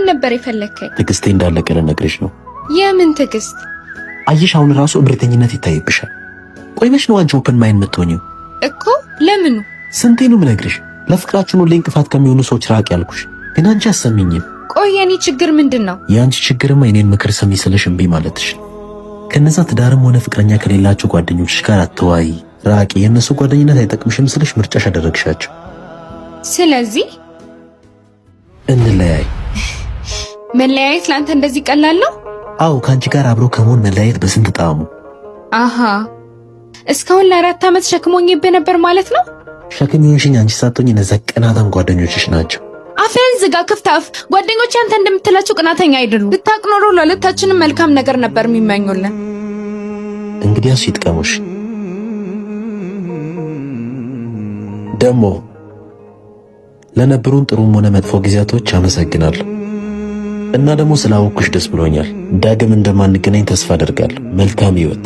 ነበር የፈለከኝ? ትዕግስቴ እንዳለቀ ልነግርሽ ነው። የምን ትዕግስት? አየሽ አሁን ራሱ እብሪተኝነት ይታይብሻል። ቆይ መች ነው አንቺ ኦፕን ማይንድ የምትሆኚው? እኮ ለምኑ? ስንቴ ነው የምነግርሽ ለፍቅራችን ሁሌ እንቅፋት ከሚሆኑ ሰዎች ራቅ ያልኩሽ፣ ግን አንቺ አሰሚኝም። ቆይ የኔ ችግር ምንድነው? የአንቺ ችግርማ የኔን ምክር ሰሚ ስለሽ እምቢ ማለትሽ። ከነዛ ትዳርም ሆነ ፍቅረኛ ከሌላቸው ጓደኞችሽ ጋር አትዋይ፣ ራቂ፣ የእነሱ ጓደኝነት አይጠቅምሽም ስለሽ ምርጫሽ አደረግሻቸው። ስለዚህ እንለያይ። መለያየት ለአንተ እንደዚህ ቀላል ነው? አዎ፣ ከአንቺ ጋር አብሮ ከመሆን መለያየት በስንት ጣዕሙ። አሃ፣ እስካሁን ለ4 ዓመት ሸክሞኝብህ ነበር ማለት ነው? ሸክም ይሁንሽኝ አንቺ ሳትሆኝ እነዛ ቅናታም ጓደኞችሽ ናቸው። አፍህን ዝጋ፣ ክፍት አፍ። ጓደኞቼ አንተ እንደምትላቸው ቅናተኛ አይደሉም። ብታውቅ ኖሮ ለሁለታችንም መልካም ነገር ነበር የሚመኙልን። እንግዲያስ ይጥቀሙሽ። ደግሞ ለነበሩን ጥሩም ሆነ መጥፎ ጊዜያቶች አመሰግናለሁ እና ደግሞ ስላወኩሽ ደስ ብሎኛል። ዳግም እንደማንገናኝ ተስፋ አደርጋለሁ። መልካም ሕይወት።